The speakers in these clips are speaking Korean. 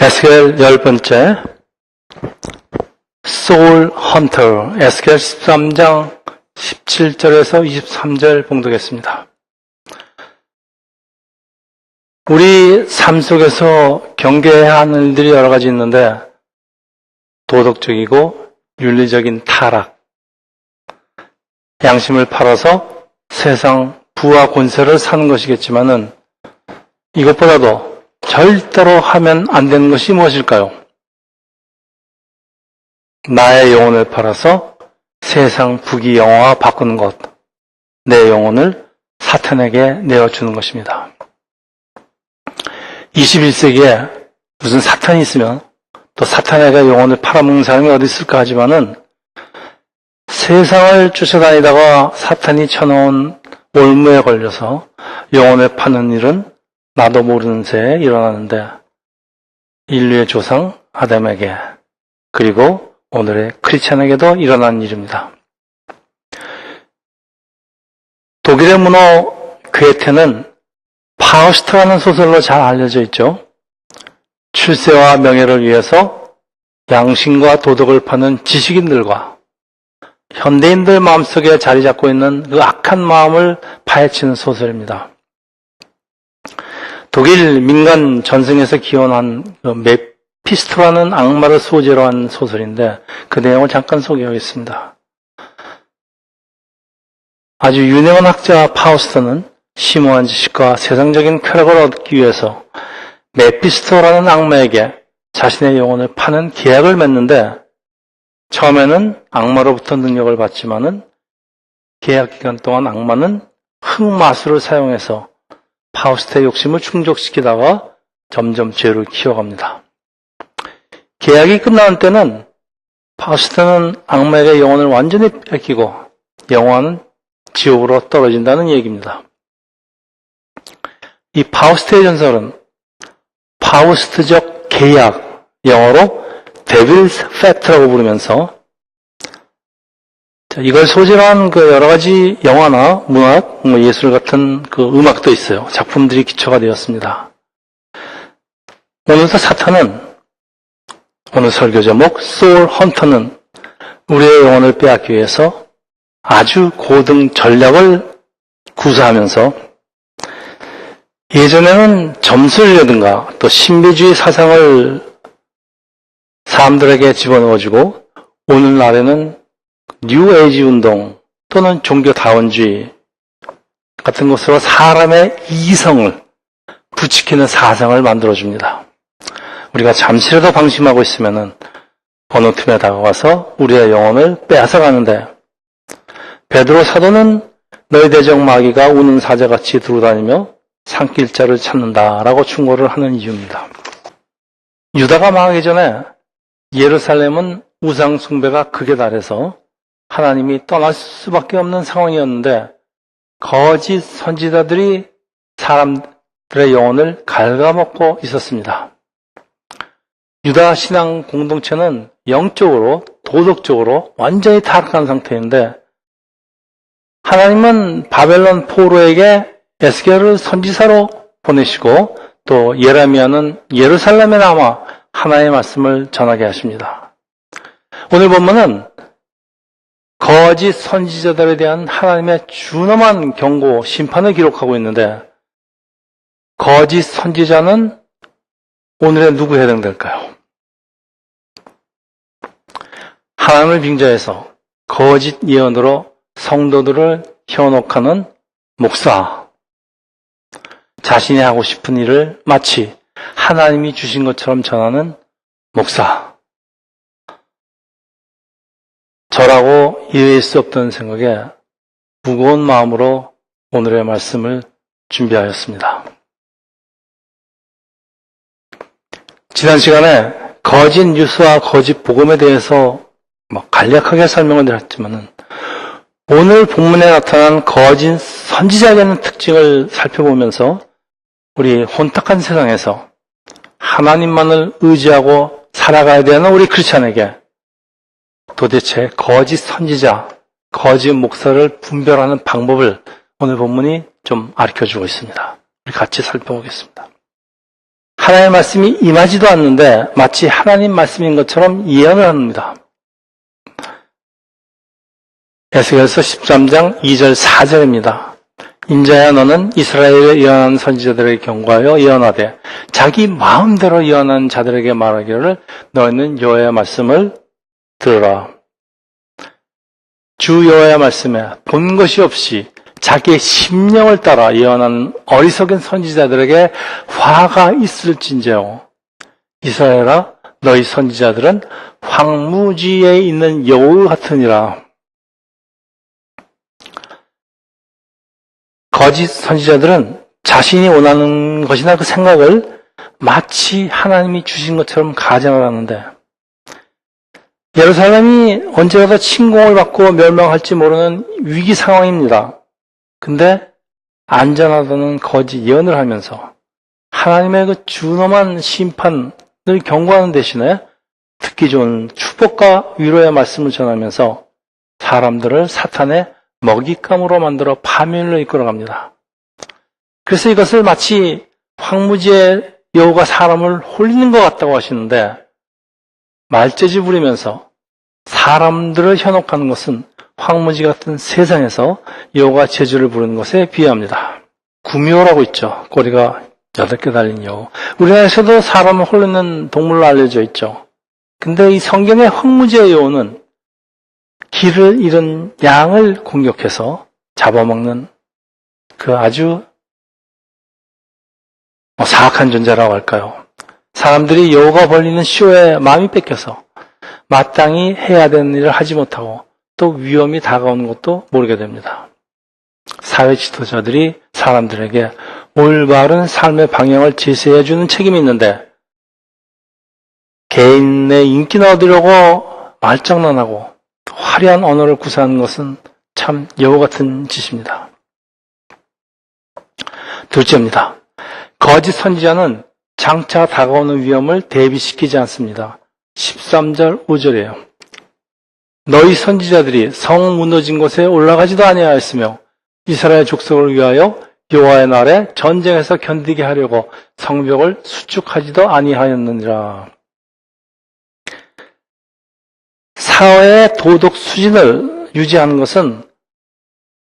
에스겔 10번째 소울 헌터 에스겔 13장 17절에서 23절 봉독했습니다. 우리 삶 속에서 경계해야 하는 일들이 여러 가지 있는데 도덕적이고 윤리적인 타락, 양심을 팔아서 세상 부와 권세를 사는 것이겠지만은 이것보다도 절대로 하면 안 되는 것이 무엇일까요? 나의 영혼을 팔아서 세상 부귀 영화와 바꾸는 것, 내 영혼을 사탄에게 내어주는 것입니다. 21세기에 무슨 사탄이 있으면 또 사탄에게 영혼을 팔아먹는 사람이 어디 있을까 하지만은 세상을 쫓아다니다가 사탄이 쳐놓은 올무에 걸려서 영혼을 파는 일은 나도 모르는 새에 일어나는데 인류의 조상 아담에게 그리고 오늘의 크리스찬에게도 일어난 일입니다. 독일의 문호 괴테는 파우스트라는 소설로 잘 알려져 있죠. 출세와 명예를 위해서 양심과 도덕을 파는 지식인들과 현대인들 마음속에 자리 잡고 있는 그 악한 마음을 파헤치는 소설입니다. 독일 민간 전승에서 기원한 메피스토라는 악마를 소재로 한 소설인데 그 내용을 잠깐 소개하겠습니다. 아주 유명한 학자 파우스트는 심오한 지식과 세상적인 쾌락을 얻기 위해서 메피스토라는 악마에게 자신의 영혼을 파는 계약을 맺는데 처음에는 악마로부터 능력을 받지만은 계약 기간 동안 악마는 흑마술을 사용해서 파우스트의 욕심을 충족시키다가 점점 죄를 키워갑니다. 계약이 끝나는 때는 파우스트는 악마에게 영혼을 완전히 뺏기고 영혼은 지옥으로 떨어진다는 얘기입니다. 이 파우스트의 전설은 파우스트적 계약, 영어로 데빌스 팩트라고 부르면서 이걸 소재로 한 그 여러 가지 영화나 문학, 예술 같은 그 음악도 있어요. 작품들이 기초가 되었습니다. 오늘도 사탄은 오늘 설교 제목 소울 헌터는 우리의 영혼을 빼앗기 위해서 아주 고등 전략을 구사하면서 예전에는 점술이라든가 또 신비주의 사상을 사람들에게 집어넣어주고 오늘날에는 뉴에이지 운동 또는 종교다원주의 같은 것으로 사람의 이성을 부추기는 사상을 만들어줍니다. 우리가 잠시라도 방심하고 있으면은 어느 틈에 다가와서 우리의 영혼을 빼앗아가는데 베드로 사도는 너희 대적 마귀가 우는 사자같이 두루다니며 산길자를 찾는다라고 충고를 하는 이유입니다. 유다가 망하기 전에 예루살렘은 우상 숭배가 극에 달해서 하나님이 떠날 수밖에 없는 상황이었는데 거짓 선지자들이 사람들의 영혼을 갉아먹고 있었습니다. 유다 신앙 공동체는 영적으로 도덕적으로 완전히 타락한 상태인데 하나님은 바벨론 포로에게 에스겔을 선지사로 보내시고 또 예레미야는 예루살렘에 남아 하나님의 말씀을 전하게 하십니다. 오늘 본문은 거짓 선지자들에 대한 하나님의 준엄한 경고, 심판을 기록하고 있는데 거짓 선지자는 오늘의 누구에 해당될까요? 하나님을 빙자해서 거짓 예언으로 성도들을 현혹하는 목사, 자신이 하고 싶은 일을 마치 하나님이 주신 것처럼 전하는 목사, 저라고 이해할 수 없던 생각에 무거운 마음으로 오늘의 말씀을 준비하였습니다. 지난 시간에 거짓 뉴스와 거짓 복음에 대해서 간략하게 설명을 드렸지만은 오늘 본문에 나타난 거짓 선지자에 대한 특징을 살펴보면서 우리 혼탁한 세상에서 하나님만을 의지하고 살아가야 되는 우리 크리스찬에게 도대체 거짓 선지자, 거짓 목사를 분별하는 방법을 오늘 본문이 좀 가르쳐주고 있습니다. 우리 같이 살펴보겠습니다. 하나님의 말씀이 임하지도 않는데 마치 하나님 말씀인 것처럼 예언을 합니다. 에스겔서 13장 2절 4절입니다. 인자야 너는 이스라엘에 예언한 선지자들에게 경고하여 예언하되 자기 마음대로 예언한 자들에게 말하기를 너희는 여호와의 말씀을 들으라. 주 여호와의 말씀에 본 것이 없이 자기의 심령을 따라 예언하는 어리석은 선지자들에게 화가 있을진저요. 이스라엘아 너희 선지자들은 황무지에 있는 여우 같으니라. 거짓 선지자들은 자신이 원하는 것이나 그 생각을 마치 하나님이 주신 것처럼 가정을 하는데 예루살렘이 언제라도 침공을 받고 멸망할지 모르는 위기 상황입니다. 근데 안전하다는 거짓 예언을 하면서 하나님의 그 준엄한 심판을 경고하는 대신에 듣기 좋은 축복과 위로의 말씀을 전하면서 사람들을 사탄의 먹잇감으로 만들어 파멸로 이끌어갑니다. 그래서 이것을 마치 황무지의 여우가 사람을 홀리는 것 같다고 하시는데 말재주 부리면서 사람들을 현혹하는 것은 황무지 같은 세상에서 여우가 재주를 부르는 것에 비합니다. 구미호라고 있죠. 꼬리가 8개 달린 여우. 우리나라에서도 사람을 홀리는 동물로 알려져 있죠. 근데 이 성경의 황무지의 여우는 길을 잃은 양을 공격해서 잡아먹는 그 아주 사악한 존재라고 할까요? 사람들이 여우가 벌리는 쇼에 마음이 뺏겨서 마땅히 해야 되는 일을 하지 못하고 또 위험이 다가오는 것도 모르게 됩니다. 사회 지도자들이 사람들에게 올바른 삶의 방향을 제시해 주는 책임이 있는데 개인의 인기를 얻으려고 말장난하고 화려한 언어를 구사하는 것은 참 여우 같은 짓입니다. 둘째입니다. 거짓 선지자는 장차 다가오는 위험을 대비시키지 않습니다. 13절 5절이에요. 너희 선지자들이 성 무너진 곳에 올라가지도 아니하였으며 이스라엘 족속을 위하여 여호와의 날에 전쟁에서 견디게 하려고 성벽을 수축하지도 아니하였느니라. 사회의 도덕 수준을 유지하는 것은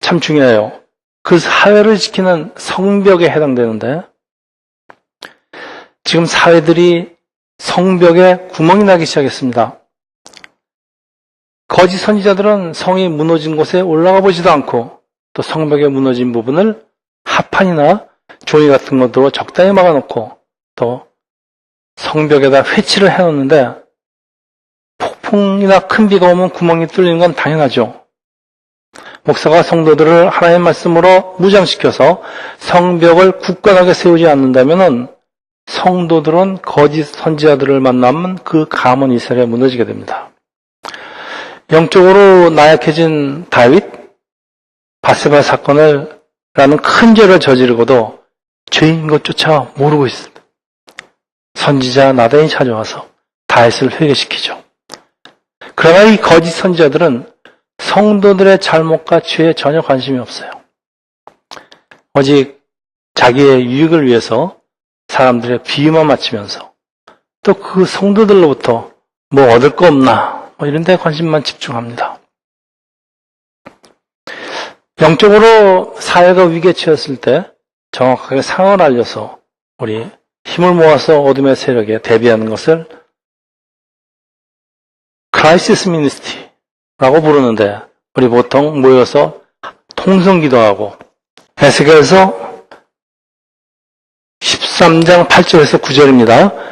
참 중요해요. 그 사회를 지키는 성벽에 해당되는데 지금 사회들이 성벽에 구멍이 나기 시작했습니다. 거짓 선지자들은 성이 무너진 곳에 올라가 보지도 않고 또 성벽에 무너진 부분을 합판이나 종이 같은 것으로 적당히 막아놓고 또 성벽에다 회치를 해놓는데 폭풍이나 큰 비가 오면 구멍이 뚫리는 건 당연하죠. 목사가 성도들을 하나님의 말씀으로 무장시켜서 성벽을 굳건하게 세우지 않는다면 성도들은 거짓 선지자들을 만나면 그 가문 이스라엘에 무너지게 됩니다. 영적으로 나약해진 다윗, 바세바 사건을 라는 큰 죄를 저지르고도 죄인 것조차 모르고 있습니다. 선지자 나단이 찾아와서 다윗을 회개시키죠. 그러나 이 거짓 선지자들은 성도들의 잘못과 죄에 전혀 관심이 없어요. 오직 자기의 유익을 위해서 사람들의 비유만 맞추면서 또 그 성도들로부터 뭐 얻을 거 없나 이런 데 관심만 집중합니다. 영적으로 사회가 위기에 처했을 때 정확하게 상황을 알려서 우리 힘을 모아서 어둠의 세력에 대비하는 것을 크라이시스 미니스트리라고 부르는데 우리 보통 모여서 통성기도하고 에스겔서 13장 8절에서 9절입니다.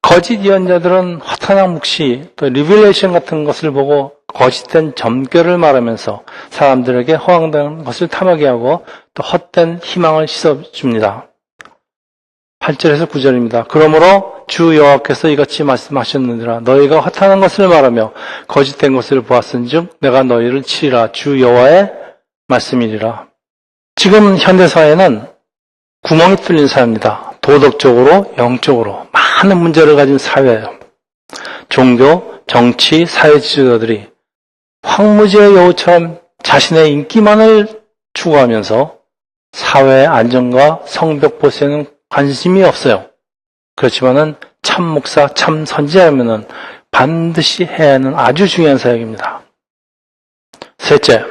거짓 예언자들은 허탄한 묵시 또 리빌레이션 같은 것을 보고 거짓된 점괘를 말하면서 사람들에게 허황된 것을 탐하게 하고 또 헛된 희망을 씻어줍니다. 8절에서 9절입니다. 그러므로 주 여호와께서 이같이 말씀하셨느니라. 너희가 허탄한 것을 말하며 거짓된 것을 보았은즉 내가 너희를 치리라. 주 여호와의 말씀이리라. 지금 현대사회는 구멍이 뚫린 사회입니다. 도덕적으로, 영적으로 많은 문제를 가진 사회예요. 종교, 정치, 사회 지도자들이 황무지의 여우처럼 자신의 인기만을 추구하면서 사회의 안정과 성벽 보수에는 관심이 없어요. 그렇지만은 참 목사, 참 선지자라면은 반드시 해야 하는 아주 중요한 사역입니다. 셋째,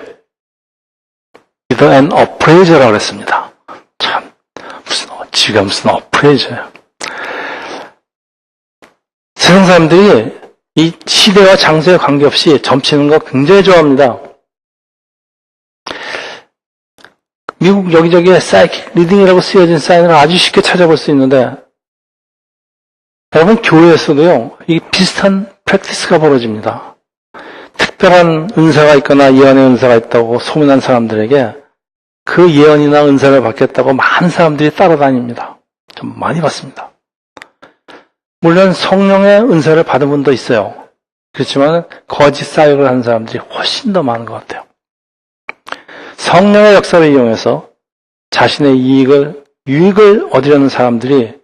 leader and appraiser라고 그랬습니다. 참, 지가 무슨 appraiser야. 세상 사람들이 이 시대와 장소에 관계없이 점치는 거 굉장히 좋아합니다. 미국 여기저기에 사이킥 리딩이라고 쓰여진 사인을 아주 쉽게 찾아볼 수 있는데, 여러분 교회에서도요, 이 비슷한 프랙티스가 벌어집니다. 특별한 은사가 있거나 예언의 은사가 있다고 소문난 사람들에게 그 예언이나 은사를 받겠다고 많은 사람들이 따라다닙니다. 좀 많이 봤습니다. 물론 성령의 은사를 받은 분도 있어요. 그렇지만 거짓 사역을 하는 사람들이 훨씬 더 많은 것 같아요. 성령의 역사를 이용해서 자신의 유익을 얻으려는 사람들이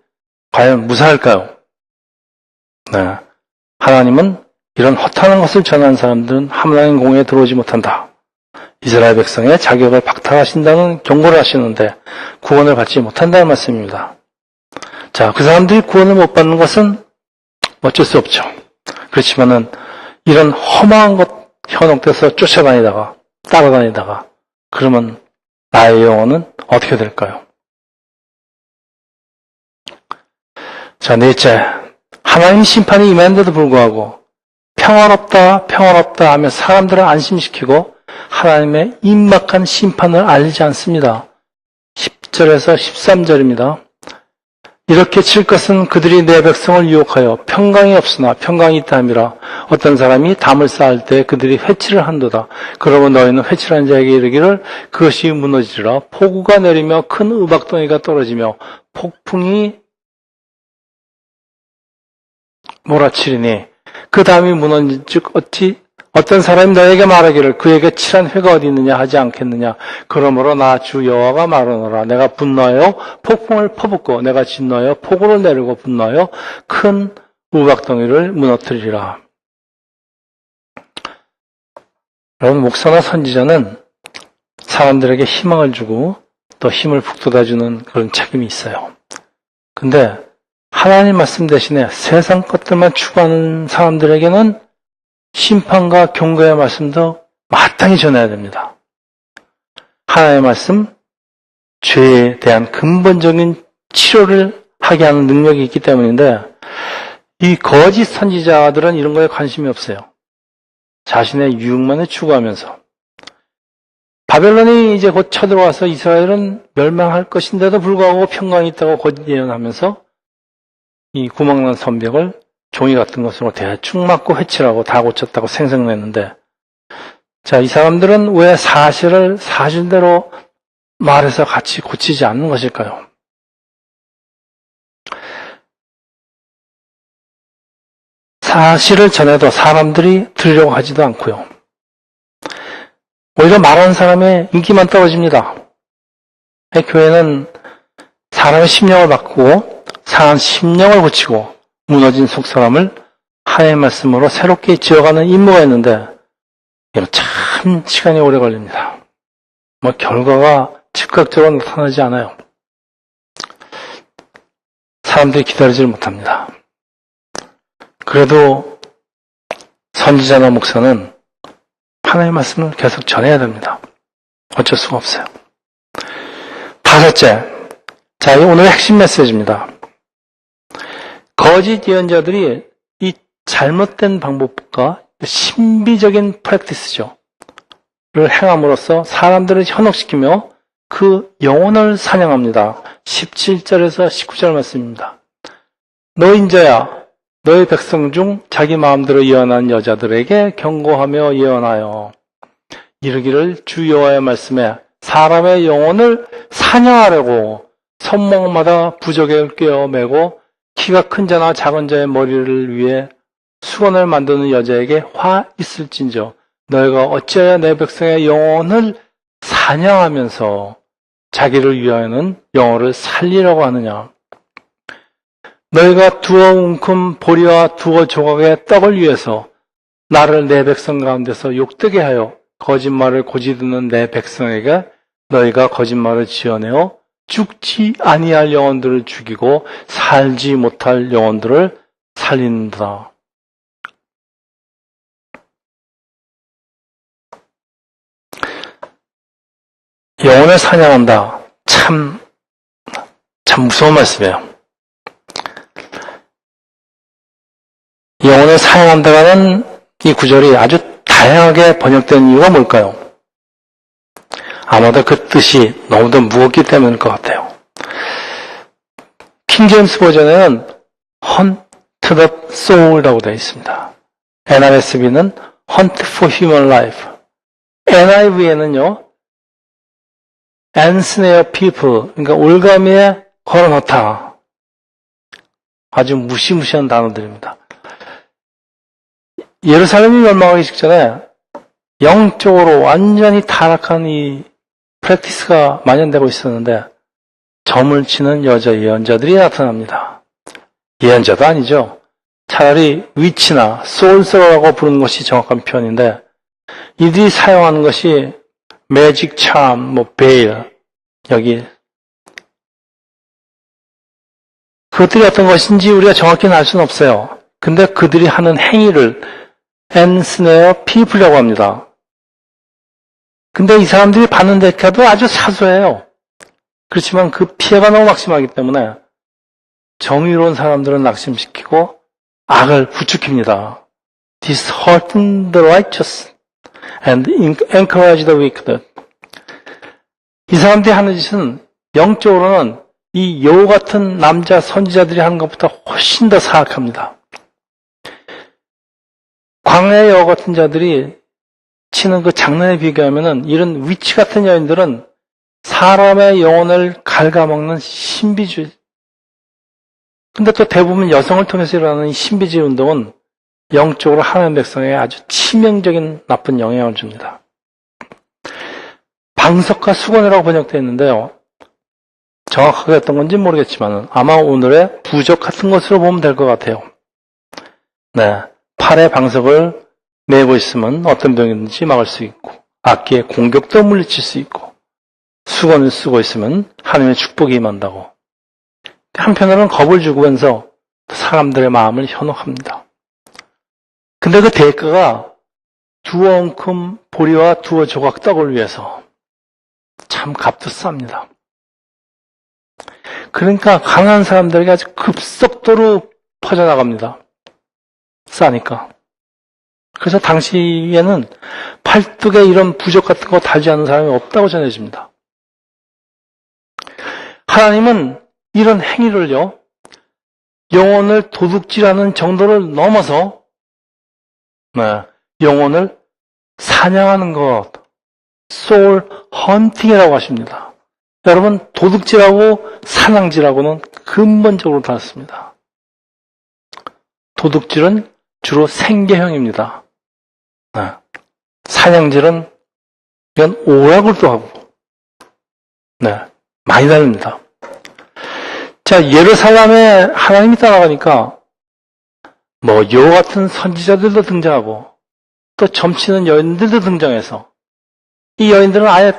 과연 무사할까요? 네. 하나님은 이런 허탄한 것을 전하는 사람들은 하나님 공회에 들어오지 못한다. 이스라엘 백성의 자격을 박탈하신다는 경고를 하시는데 구원을 받지 못한다는 말씀입니다. 자, 그 사람들이 구원을 못 받는 것은 어쩔 수 없죠. 그렇지만은 이런 험한 것 현혹돼서 쫓아다니다가 따라다니다가 그러면 나의 영혼은 어떻게 될까요? 자, 넷째, 하나님 심판이 임했는데도 불구하고 평화롭다 하며 사람들을 안심시키고 하나님의 임박한 심판을 알리지 않습니다. 10절에서 13절입니다. 이렇게 칠 것은 그들이 내 백성을 유혹하여 평강이 없으나 평강이 있다 함이라. 어떤 사람이 담을 쌓을 때 그들이 회치를 한도다. 그러면 너희는 회치한 자에게 이르기를 그것이 무너지리라. 폭우가 내리며 큰 우박덩이가 떨어지며 폭풍이 몰아치리니 그 담이 무너진 즉 어떤 사람이 너에게 말하기를 그에게 칠한 회가 어디 있느냐 하지 않겠느냐. 그러므로 나 주 여호와가 말하노라. 내가 분노하여 폭풍을 퍼붓고 내가 진노하여 폭우를 내리고 분노하여 큰 우박덩이를 무너뜨리리라. 여러분, 목사나 선지자는 사람들에게 희망을 주고 또 힘을 북돋아주는 그런 책임이 있어요. 근데 하나님 말씀 대신에 세상 것들만 추구하는 사람들에게는 심판과 경고의 말씀도 마땅히 전해야 됩니다. 하나님의 말씀, 죄에 대한 근본적인 치료를 하게 하는 능력이 있기 때문인데 이 거짓 선지자들은 이런 거에 관심이 없어요. 자신의 유익만을 추구하면서 바벨론이 이제 곧 쳐들어와서 이스라엘은 멸망할 것인데도 불구하고 평강이 있다고 거짓 예언하면서 이 구멍난 성벽을 종이 같은 것으로 대충 맞고 회칠하고 다 고쳤다고 생색냈는데, 자, 이 사람들은 왜 사실을 사실대로 말해서 같이 고치지 않는 것일까요? 사실을 전해도 사람들이 들으려고 하지도 않고요. 오히려 말하는 사람의 인기만 떨어집니다. 교회는 사람의 심령을 바꾸고 사람 심령을 고치고 무너진 속사람을 하나님의 말씀으로 새롭게 지어가는 임무가 있는데 이거 참 시간이 오래 걸립니다. 결과가 즉각적으로 나타나지 않아요. 사람들이 기다리질 못합니다. 그래도 선지자나 목사는 하나님의 말씀을 계속 전해야 됩니다. 어쩔 수가 없어요. 다섯째, 자, 이 오늘의 핵심 메시지입니다. 거짓 예언자들이 이 잘못된 방법과 신비적인 프랙티스죠. 를 행함으로써 사람들을 현혹시키며 그 영혼을 사냥합니다. 17절에서 19절 말씀입니다. 너 인자야, 너의 백성 중 자기 마음대로 예언한 여자들에게 경고하며 예언하여 이르기를 주 여호와의 말씀에 사람의 영혼을 사냥하려고 손목마다 부적을 꿰어매고 키가 큰 자나 작은 자의 머리를 위해 수건을 만드는 여자에게 화 있을진저 너희가 어찌하여 내 백성의 영혼을 사냥하면서 자기를 위하여는 영혼을 살리려고 하느냐. 너희가 두어 웅큼 보리와 두어 조각의 떡을 위해서 나를 내 백성 가운데서 욕되게 하여 거짓말을 고지듣는 내 백성에게 너희가 거짓말을 지어내어 죽지 아니할 영혼들을 죽이고 살지 못할 영혼들을 살린다. 영혼을 사냥한다. 참 무서운 말씀이에요. 영혼을 사냥한다는 이 구절이 아주 다양하게 번역된 이유가 뭘까요? 아마도 그 뜻이 너무도 무겁기 때문일 것 같아요. 킹 제임스 버전에는 Hunt the Soul이라고 되어 있습니다. NRSV는 Hunt for Human Life. NIV에는요, Ensnare People, 그러니까 올가미에 걸어놓다. 아주 무시무시한 단어들입니다. 예루살렘이 멸망하기 직전에 영적으로 완전히 타락한 이 프랙티스가 만연되고 있었는데 점을 치는 여자 예언자들이 나타납니다. 예언자도 아니죠. 차라리 위치나 소울서라고 부르는 것이 정확한 표현인데 이들이 사용하는 것이 매직 참, 베일 여기 그것들이 어떤 것인지 우리가 정확히는 알 수는 없어요. 근데 그들이 하는 행위를 ensnare people이라고 합니다. 근데 이 사람들이 받는 대가도 아주 사소해요. 그렇지만 그 피해가 너무 막심하기 때문에 정의로운 사람들은 낙심시키고 악을 부추깁니다. Dishearten the righteous and encourage the wicked. 이 사람들이 하는 짓은 영적으로는 이 여우 같은 남자 선지자들이 하는 것보다 훨씬 더 사악합니다. 광야의 여우 같은 자들이 치는 그 장난에 비교하면은 이런 위치 같은 여인들은 사람의 영혼을 갉아먹는 신비주의. 근데 또 대부분 여성을 통해서 일어나는 이 신비주의 운동은 영적으로 하나님의 백성에게 아주 치명적인 나쁜 영향을 줍니다. 방석과 수건이라고 번역되어 있는데요. 정확하게 어떤 건지 모르겠지만 아마 오늘의 부적 같은 것으로 보면 될 것 같아요. 네, 팔에 방석을 매고 있으면 어떤 병이든지 막을 수 있고 악기의 공격도 물리칠 수 있고 수건을 쓰고 있으면 하나님의 축복이 임한다고. 한편으로는 겁을 주면서 사람들의 마음을 현혹합니다. 근데 그 대가가 두어 엉큼 보리와 두어 조각 떡을 위해서 참 값도 쌉니다. 그러니까 강한 사람들에게 아주 급속도로 퍼져나갑니다. 싸니까. 그래서 당시에는 팔뚝에 이런 부적 같은 거 달지 않은 사람이 없다고 전해집니다. 하나님은 이런 행위를요, 영혼을 도둑질하는 정도를 넘어서 영혼을 사냥하는 것, 소울 헌팅이라고 하십니다. 여러분, 도둑질하고 사냥질하고는 근본적으로 다릅니다. 도둑질은 주로 생계형입니다. 사냥질은 이건 오락을도 하고, 많이 다릅니다. 자, 예루살렘에 하나님이 따라가니까 여호 같은 선지자들도 등장하고 또 점치는 여인들도 등장해서 이 여인들은 아예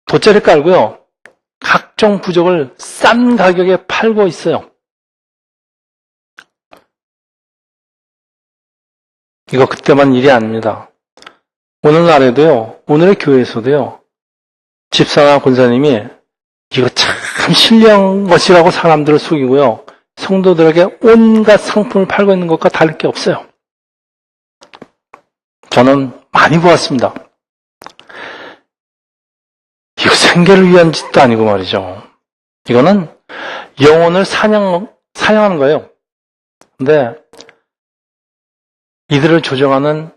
돗자리 깔고요, 각종 부적을 싼 가격에 팔고 있어요. 이거 그때만 일이 아닙니다. 오늘날에도요, 오늘의 교회에서도요, 집사나 권사님이 이거 참 신뢰한 것이라고 사람들을 속이고요, 성도들에게 온갖 상품을 팔고 있는 것과 다를 게 없어요. 저는 많이 보았습니다. 이거 생계를 위한 짓도 아니고 말이죠. 이거는 영혼을 사냥하는 거예요. 근데 이들을 조정하는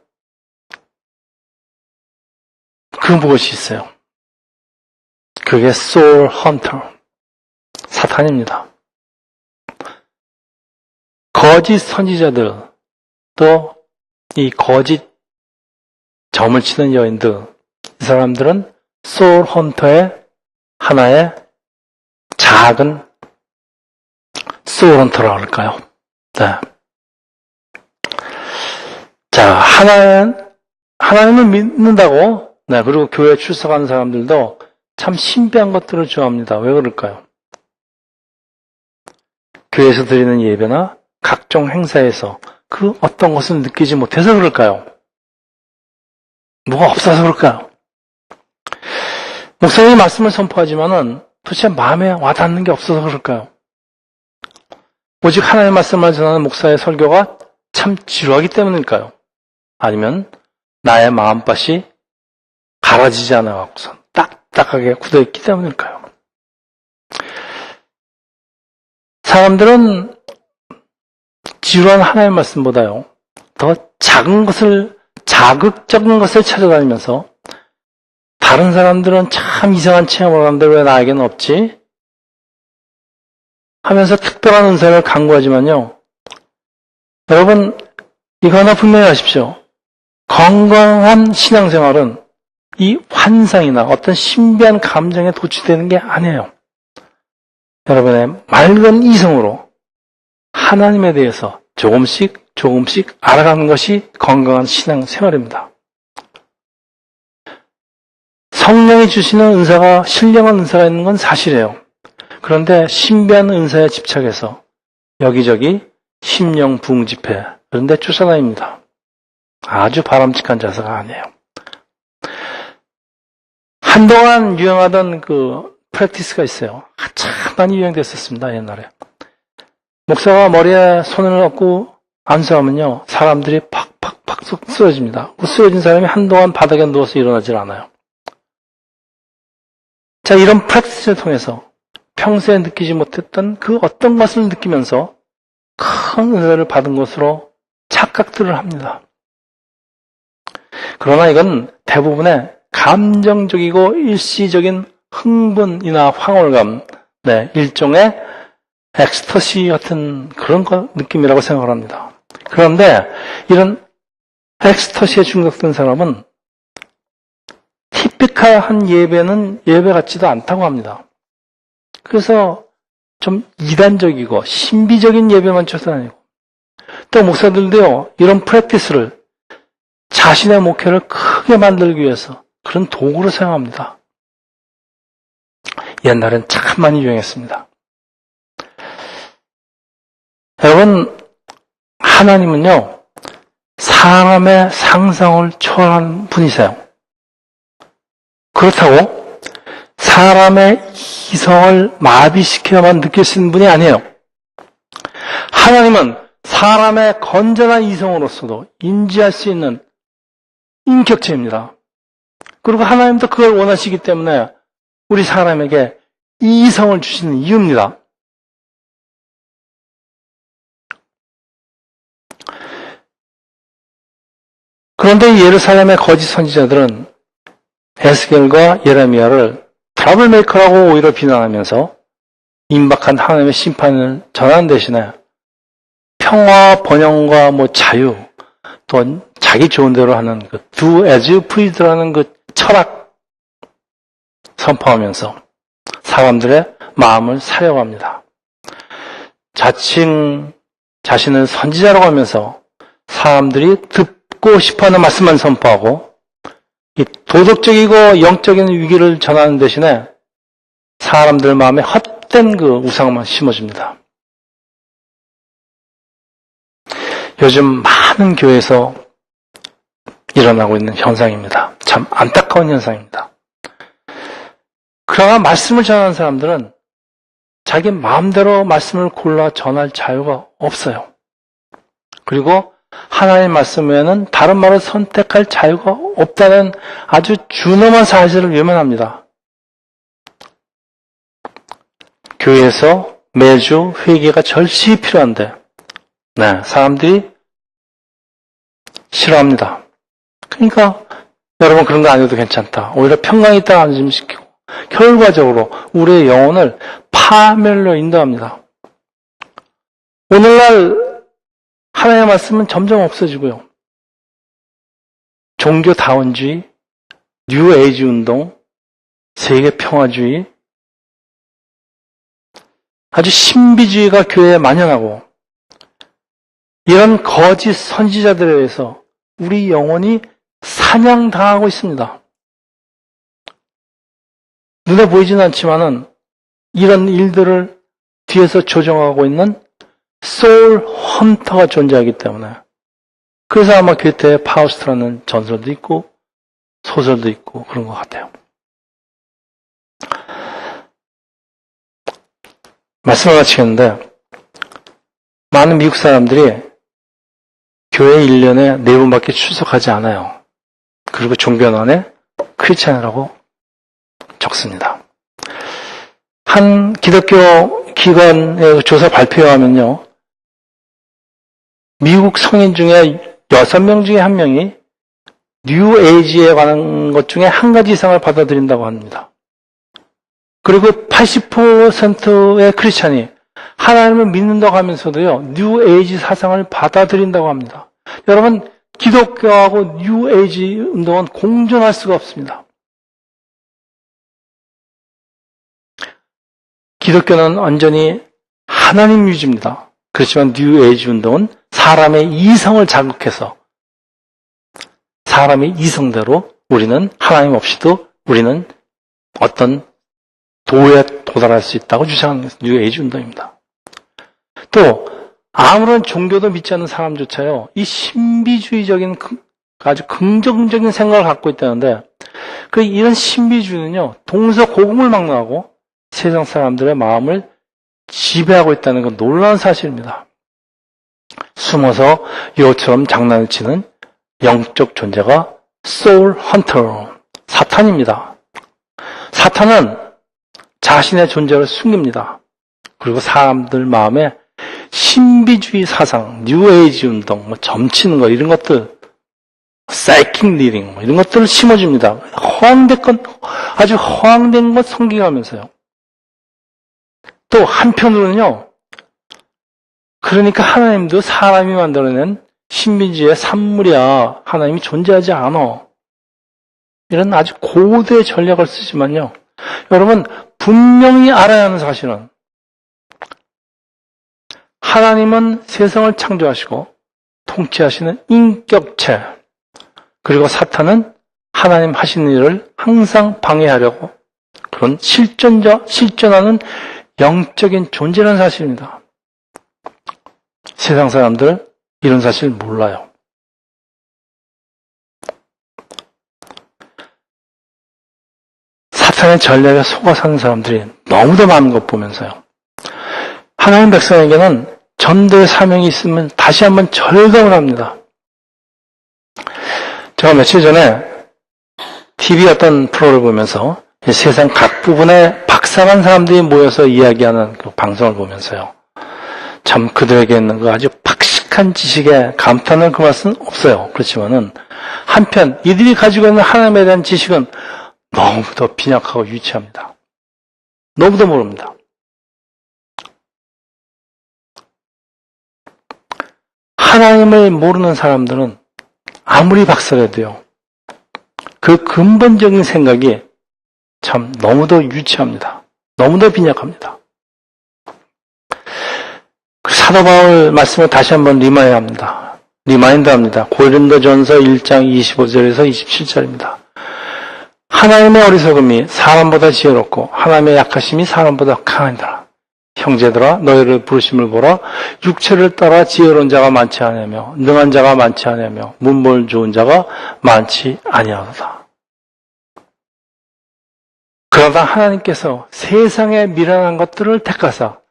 그 무엇이 있어요. 그게 soul hunter, 사탄입니다. 거짓 선지자들, 또 이 거짓 점을 치는 여인들, 이 사람들은 soul hunter의 하나의 작은 soul hunter라고 할까요? 네. 자, 하나님을 믿는다고, 그리고 교회에 출석하는 사람들도 참 신비한 것들을 좋아합니다. 왜 그럴까요? 교회에서 드리는 예배나 각종 행사에서 그 어떤 것을 느끼지 못해서 그럴까요? 뭐가 없어서 그럴까요? 목사님이 말씀을 선포하지만은 도대체 마음에 와닿는 게 없어서 그럴까요? 오직 하나님의 말씀을 전하는 목사의 설교가 참 지루하기 때문일까요? 아니면 나의 마음밭이 갈아지지 않아갖고서 딱딱하게 굳어있기 때문일까요? 사람들은 지루한 하나님의 말씀보다요, 더 작은 것을, 자극적인 것을 찾아다니면서 다른 사람들은 참 이상한 체험을 하는데 왜 나에게는 없지? 하면서 특별한 은사를 강구하지만요. 여러분, 이거 하나 분명히 아십시오. 건강한 신앙생활은 이 환상이나 어떤 신비한 감정에 도취되는 게 아니에요. 여러분의 맑은 이성으로 하나님에 대해서 조금씩 알아가는 것이 건강한 신앙생활입니다. 성령이 주시는 은사가, 신령한 은사가 있는 건 사실이에요. 그런데 신비한 은사에 집착해서 여기저기 심령 부흥 집회, 그런 데 쫓아다닙니다. 아주 바람직한 자세가 아니에요. 한동안 유행하던 그 프랙티스가 있어요. 참 많이 유행됐었습니다, 옛날에. 목사가 머리에 손을 얹고 안수하면요, 사람들이 팍팍팍 쓰러집니다. 그 쓰러진 사람이 한동안 바닥에 누워서 일어나질 않아요. 자, 이런 프랙티스를 통해서 평소에 느끼지 못했던 그 어떤 것을 느끼면서 큰 은혜를 받은 것으로 착각들을 합니다. 그러나 이건 대부분의 감정적이고 일시적인 흥분이나 황홀감, 일종의 엑스터시 같은 그런 느낌이라고 생각을 합니다. 그런데 이런 엑스터시에 중독된 사람은 티피컬한 예배는 예배 같지도 않다고 합니다. 그래서 좀 이단적이고 신비적인 예배만 쫓아다니고, 또 목사들도요, 이런 프랙티스를 자신의 목회를 크게 만들기 위해서 그런 도구로 사용합니다. 옛날엔 참 많이 유행했습니다. 여러분, 하나님은요, 사람의 상상을 초월한 분이세요. 그렇다고 사람의 이성을 마비시켜야만 느낄 수 있는 분이 아니에요. 하나님은 사람의 건전한 이성으로서도 인지할 수 있는 인격체입니다. 그리고 하나님도 그걸 원하시기 때문에 우리 사람에게 이성을 주시는 이유입니다. 그런데 예루살렘의 거짓 선지자들은 에스겔과 예레미야를 트러블메이커라고 오히려 비난하면서 임박한 하나님의 심판을 전하는 대신에 평화, 번영과 자유, 또 자기 좋은 대로 하는 그 do as you please라는 그 철학 선포하면서 사람들의 마음을 사려고 합니다. 자칭 자신을 선지자라고 하면서 사람들이 듣고 싶어하는 말씀만 선포하고 이 도덕적이고 영적인 위기를 전하는 대신에 사람들 마음에 헛된 그 우상만 심어줍니다. 요즘 많은 교회에서 일어나고 있는 현상입니다. 참 안타까운 현상입니다. 그러나 말씀을 전하는 사람들은 자기 마음대로 말씀을 골라 전할 자유가 없어요. 그리고 하나님의 말씀 외에는 다른 말을 선택할 자유가 없다는 아주 준엄한 사실을 외면합니다. 교회에서 매주 회개가 절실히 필요한데 사람들이 싫어합니다. 그러니까 여러분 그런 거 안 해도 괜찮다. 오히려 평강이 있다 안심시키고 결과적으로 우리의 영혼을 파멸로 인도합니다. 오늘날 하나님의 말씀은 점점 없어지고요. 종교다원주의, 뉴에이지 운동, 세계평화주의, 아주 신비주의가 교회에 만연하고 이런 거짓 선지자들에 의해서 우리 영혼이 사냥당하고 있습니다. 눈에 보이지는 않지만은 이런 일들을 뒤에서 조정하고 있는 소울 헌터가 존재하기 때문에 그래서 아마 괴테의 파우스트라는 전설도 있고 소설도 있고 그런 것 같아요. 말씀을 마치겠는데 많은 미국 사람들이 교회 1년에 4번밖에 출석하지 않아요. 그리고 종교난에 크리스찬이라고 적습니다. 한 기독교 기관의 조사 발표에 하면요. 미국 성인 중에 6명 중에 1명이 뉴 에이지에 관한 것 중에 한 가지 이상을 받아들인다고 합니다. 그리고 80%의 크리스찬이 하나님을 믿는다고 하면서도요. 뉴 에이지 사상을 받아들인다고 합니다. 여러분, 기독교하고 뉴 에이지 운동은 공존할 수가 없습니다. 기독교는 완전히 하나님 유지입니다. 그렇지만 뉴 에이지 운동은 사람의 이성을 자극해서 사람의 이성대로 우리는 하나님 없이도 우리는 어떤 도에 도달할 수 있다고 주장하는 것이 뉴 에이지 운동입니다. 또 아무런 종교도 믿지 않는 사람조차요. 이 신비주의적인 아주 긍정적인 생각을 갖고 있다는데 이런 신비주의는요. 동서고금을 막론하고 세상 사람들의 마음을 지배하고 있다는 건 놀라운 사실입니다. 숨어서 이것처럼 장난을 치는 영적 존재가 소울 헌터, 사탄입니다. 사탄은 자신의 존재를 숨깁니다. 그리고 사람들 마음에 신비주의 사상, 뉴에이지 운동, 점치는 거 이런 것들, 사이킹 리딩 이런 것들을 심어줍니다. 아주 허황된 것 섬기면서요. 또 한편으로는요. 그러니까 하나님도 사람이 만들어낸 신비주의의 산물이야. 하나님이 존재하지 않아. 이런 아주 고도의 전략을 쓰지만요. 여러분 분명히 알아야 하는 사실은 하나님은 세상을 창조하시고 통치하시는 인격체, 그리고 사탄은 하나님 하시는 일을 항상 방해하려고 그런 실존하는 영적인 존재라는 사실입니다. 세상 사람들 이런 사실 몰라요. 사탄의 전략에 속아 사는 사람들이 너무도 많은 것 보면서요. 하나님 백성에게는 전도의 사명이 있으면 다시 한번 절감을 합니다. 제가 며칠 전에 TV 어떤 프로를 보면서 세상 각 부분에 박사한 사람들이 모여서 이야기하는 그 방송을 보면서요. 참 그들에게 있는 그 아주 박식한 지식에 감탄을 금할 수는 없어요. 그렇지만은 한편 이들이 가지고 있는 하나님에 대한 지식은 너무도 빈약하고 유치합니다. 너무도 모릅니다. 하나님을 모르는 사람들은 아무리 박사라도요. 그 근본적인 생각이 참 너무도 유치합니다. 너무도 빈약합니다. 사도 바울 말씀을 다시 한번 리마인드합니다. 고린도전서 1장 25절에서 27절입니다. 하나님의 어리석음이 사람보다 지혜롭고 하나님의 약하심이 사람보다 강하니라. 형제들아 너희를 부르심을 보라. 육체를 따라 지혜로운 자가 많지 아니하며 능한 자가 많지 아니하며 문벌 좋은 자가 많지 아니하도다. 그러나 하나님께서 세상의 미련한 것들을 택하사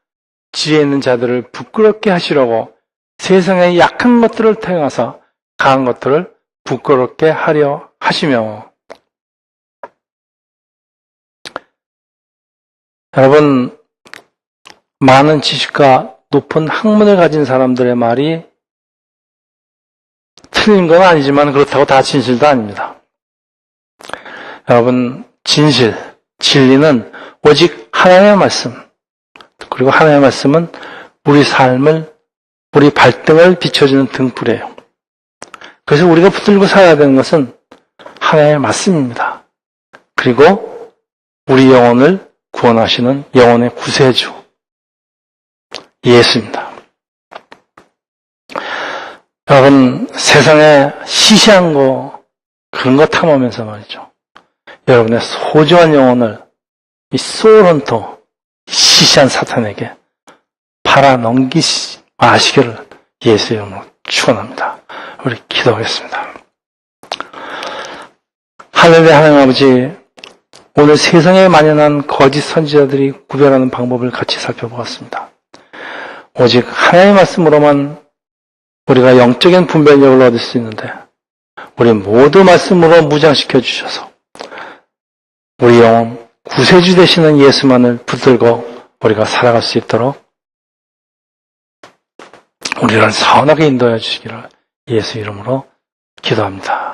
지혜 있는 자들을 부끄럽게 하시려고 세상의 약한 것들을 택하사 강한 것들을 부끄럽게 하려 하시며. 여러분, 많은 지식과 높은 학문을 가진 사람들의 말이 틀린 건 아니지만 그렇다고 다 진실도 아닙니다. 여러분, 진리는 오직 하나님의 말씀, 그리고 하나님의 말씀은 우리 삶을, 우리 발등을 비춰주는 등불이에요. 그래서 우리가 붙들고 살아야 되는 것은 하나님의 말씀입니다. 그리고 우리 영혼을 구원하시는 영혼의 구세주 예수입니다. 여러분, 세상에 시시한 거 그런 거 탐하면서 말이죠. 여러분의 소중한 영혼을 이 소울헌터, 시시한 사탄에게 팔아넘기지 마시기를 예수의 이름으로 축원합니다. 우리 기도하겠습니다. 하늘의 하나님 아버지, 오늘 세상에 만연한 거짓 선지자들이 구별하는 방법을 같이 살펴보았습니다. 오직 하나님의 말씀으로만 우리가 영적인 분별력을 얻을 수 있는데 우리 모두 말씀으로 무장시켜 주셔서 우리 영혼 구세주 되시는 예수만을 붙들고 우리가 살아갈 수 있도록 우리를 선하게 인도해 주시기를 예수 이름으로 기도합니다.